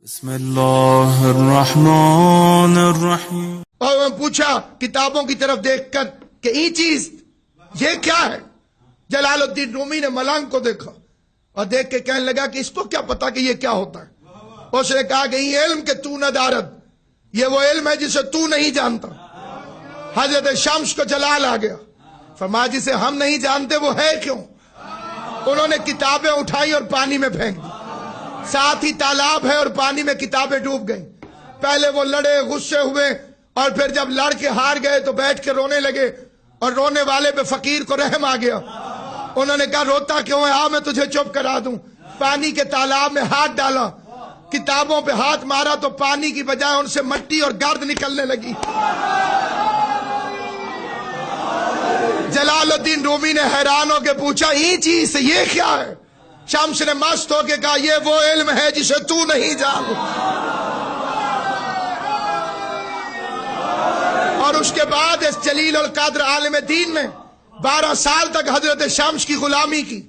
بسم اللہ الرحمن الرحیم۔ اور میں پوچھا کتابوں کی طرف دیکھ کر کہ یہ چیز یہ کیا ہے؟ جلال الدین رومی نے ملنگ کو دیکھا اور دیکھ کے کہنے لگا کہ اس کو کیا پتا کہ یہ کیا ہوتا ہے۔ اس نے کہا کہ یہ علم کہ تو نہ دارد، یہ وہ علم ہے جسے تو نہیں جانتا۔ حضرت شمس کو جلال آ گیا، فرمایا جسے ہم نہیں جانتے وہ ہے کیوں؟ انہوں نے کتابیں اٹھائی اور پانی میں پھینک دی، ساتھ ہی تالاب ہے اور پانی میں کتابیں ڈوب گئیں۔ پہلے وہ لڑے، غصے ہوئے، اور پھر جب لڑ کے ہار گئے تو بیٹھ کے رونے لگے، اور رونے والے پہ فقیر کو رحم آ گیا۔ انہوں نے کہا روتا کیوں ہے؟ میں تجھے چپ کرا دوں۔ پانی کے تالاب میں ہاتھ ڈالا، کتابوں پہ ہاتھ مارا تو پانی کی بجائے ان سے مٹی اور گرد نکلنے لگی۔ جلال الدین رومی نے حیران ہو کے پوچھا یہ چیز یہ کیا ہے؟ شمس نے مست ہو کے کہا یہ وہ علم ہے جسے تو نہیں جانتا۔ اور اس کے بعد اس جلیل القدر عالم دین نے 12 سال تک حضرت شمس کی غلامی کی،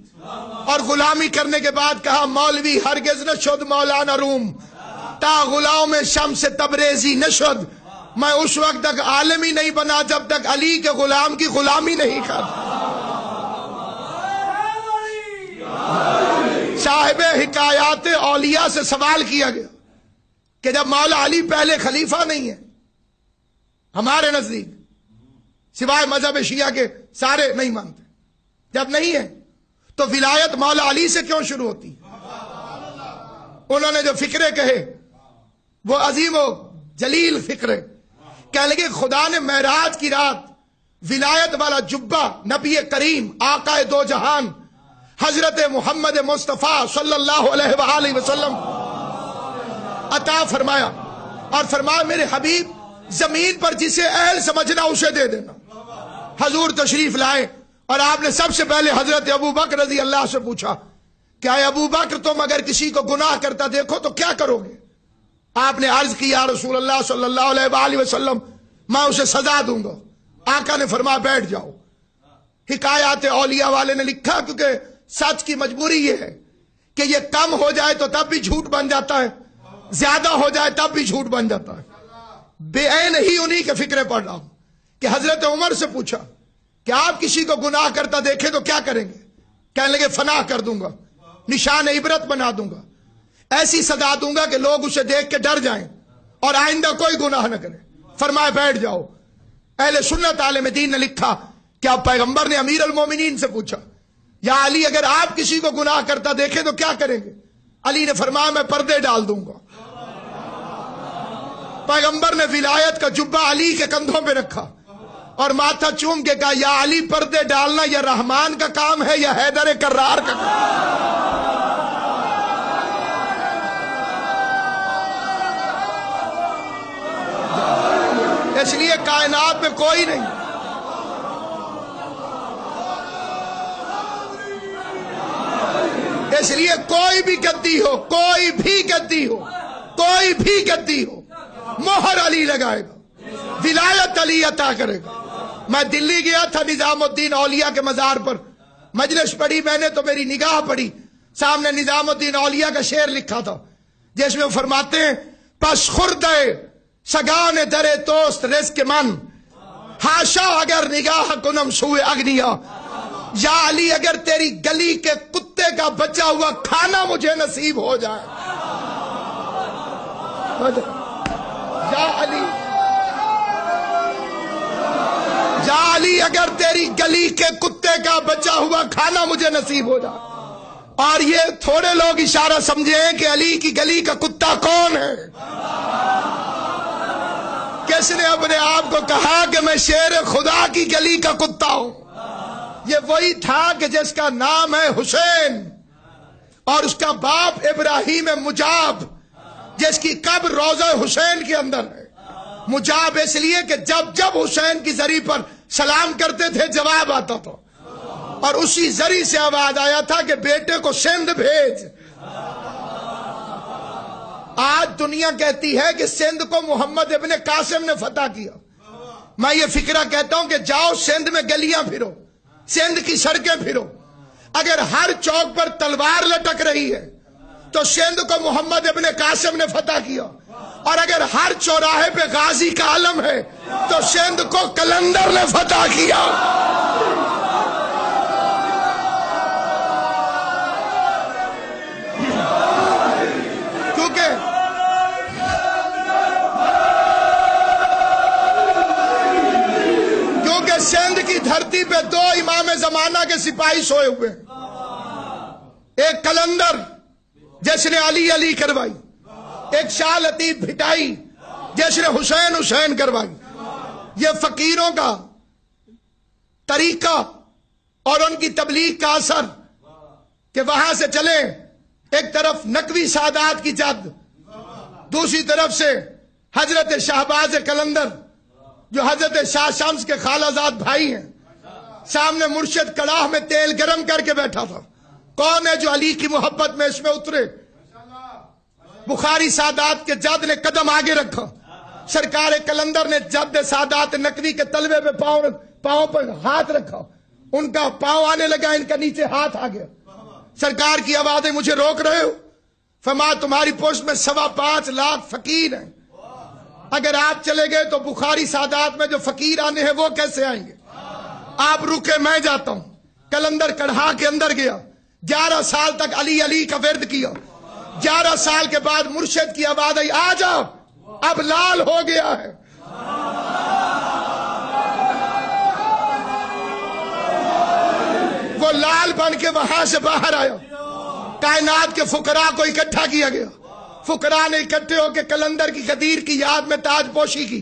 اور غلامی کرنے کے بعد کہا مولوی ہرگز نہ شد مولانا روم تا غلام شمس تبریزی نہ شد۔ میں اس وقت تک عالم ہی نہیں بنا جب تک علی کے غلام کی غلامی نہیں کر۔ صاحب حکایات اولیاء سے سوال کیا گیا کہ جب مولا علی پہلے خلیفہ نہیں ہے ہمارے نزدیک، سوائے مذہب شیعہ کے سارے نہیں مانتے، جب نہیں ہے تو ولایت مولا علی سے کیوں شروع ہوتی؟ انہوں نے جو فکرے کہے وہ عظیم و جلیل فکرے، کہنے لگے خدا نے معراج کی رات ولایت والا جبہ نبی کریم آقا دو جہان حضرت محمد مصطفیٰ صلی اللہ علیہ وآلہ وسلم عطا فرمایا، اور فرمایا میرے حبیب زمین پر جسے اہل سمجھنا اسے دے دینا۔ حضور تشریف لائے اور آپ نے سب سے پہلے حضرت ابو بکر رضی اللہ سے پوچھا کہ اے ابو بکر تم اگر کسی کو گناہ کرتا دیکھو تو کیا کرو گے؟ آپ نے عرض کی یا رسول اللہ صلی اللہ علیہ وآلہ وسلم میں اسے سزا دوں گا۔ آقا نے فرمایا بیٹھ جاؤ۔ حکایات اولیاء والے نے لکھا کیونکہ سچ کی مجبوری یہ ہے کہ یہ کم ہو جائے تو تب بھی جھوٹ بن جاتا ہے، زیادہ ہو جائے تب بھی جھوٹ بن جاتا ہے۔ بے عین ہی انہی کے فکرے پڑھ رہا ہوں کہ حضرت عمر سے پوچھا کہ آپ کسی کو گناہ کرتا دیکھیں تو کیا کریں گے؟ کہنے لگے فنا کر دوں گا، نشان عبرت بنا دوں گا، ایسی سزا دوں گا کہ لوگ اسے دیکھ کے ڈر جائیں اور آئندہ کوئی گناہ نہ کرے۔ فرمایا بیٹھ جاؤ۔ اہل سنت عالم دین نے لکھا کہ آپ پیغمبر نے امیر المومنین سے پوچھا یا علی اگر آپ کسی کو گناہ کرتا دیکھیں تو کیا کریں گے؟ علی نے فرمایا میں پردے ڈال دوں گا۔ پیغمبر نے ولایت کا جبہ علی کے کندھوں پہ رکھا اور ماتھا چوم کے کہا یا علی پردے ڈالنا یا رحمان کا کام ہے یا حیدر کرار کا کام۔ اس لیے کائنات میں کوئی نہیں، اس لیے کوئی بھی گدی ہو، کوئی بھی گدی ہو، کوئی بھی گدی ہو، مہر علی لگائے گا، ولایت علی عطا کرے گا۔ میں دلی گیا تھا نظام الدین اولیاء کے مزار پر، مجلس پڑھی میں نے تو میری نگاہ پڑی، سامنے نظام الدین اولیاء کا شعر لکھا تھا جس میں وہ فرماتے ہیں پس خردے سگان در توست رزق من ہاشا اگر نگاہ کنم سوئے اگنیا۔ یا علی اگر تیری گلی کے کتے کا بچا ہوا کھانا مجھے نصیب ہو جائے، یا علی اگر تیری گلی کے کتے کا بچا ہوا کھانا مجھے نصیب ہو جائے۔ اور یہ تھوڑے لوگ اشارہ سمجھیں کہ علی کی گلی کا کتا کون ہے؟ کس نے اپنے آپ کو کہا کہ میں شیر خدا کی گلی کا کتا ہوں؟ یہ وہی تھا کہ جس کا نام ہے حسین اور اس کا باپ ابراہیم مجاب، جس کی قبر روضہ حسین کے اندر ہے۔ مجاب اس لیے کہ جب جب حسین کی زری پر سلام کرتے تھے جواب آتا تھا، اور اسی زری سے آواز آیا تھا کہ بیٹے کو سندھ بھیج۔ آج دنیا کہتی ہے کہ سندھ کو محمد ابن قاسم نے فتح کیا۔ میں یہ فکرہ کہتا ہوں کہ جاؤ سندھ میں گلیاں پھرو، سندھ کی سڑکیں پھرو، اگر ہر چوک پر تلوار لٹک رہی ہے تو سندھ کو محمد ابن قاسم نے فتح کیا، اور اگر ہر چوراہے پہ غازی کا علم ہے تو سندھ کو قلندر نے فتح کیا۔ کیونکہ سندھ کی دھرتی پہ دو امام زمانہ کے سپاہی سوئے ہوئے، ایک قلندر جس نے علی علی کروائی، ایک شاہ لطیف بھٹائی جس نے حسین حسین کروائی۔ یہ فقیروں کا طریقہ اور ان کی تبلیغ کا اثر کہ وہاں سے چلے، ایک طرف نقوی سادات کی جد، دوسری طرف سے حضرت شہباز قلندر جو حضرت شاہ شمس کے خالہ زاد بھائی ہیں، سامنے مرشد کڑاہ میں تیل گرم کر کے بیٹھا تھا۔ کون ہے جو علی کی محبت میں اس میں اترے؟ بخاری سادات کے جد نے قدم آگے رکھا، سرکار قلندر نے جد سادات نقوی کے تلوے پہ پاؤں پر ہاتھ رکھا، ان کا پاؤں آنے لگا، ان کا نیچے ہاتھ آ گیا۔ سرکار کی آوازیں مجھے روک رہے ہو؟ فرمایا تمہاری پوسٹ میں 5.25 لاکھ فقیر ہیں، اگر آپ چلے گئے تو بخاری سادات میں جو فقیر آنے ہیں وہ کیسے آئیں گے؟ آپ رکے، میں جاتا ہوں۔ قلندر کڑھا کے اندر گیا، 11 سال تک علی علی کا ورد کیا۔ 11 سال کے بعد مرشد کی آواز آئی، آ جاؤ اب لال ہو گیا ہے۔ وہ لال بن کے وہاں سے باہر آیا، کائنات کے فقراء کو اکٹھا کیا گیا، فقراء نے اکٹھے ہو کے قلندر کی غدیر کی یاد میں تاج پوشی کی،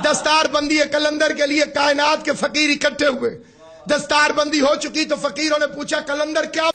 دستار بندی قلندر کے لیے کائنات کے فقیر اکٹھے ہوئے۔ دستار بندی ہو چکی تو فقیروں نے پوچھا قلندر کیا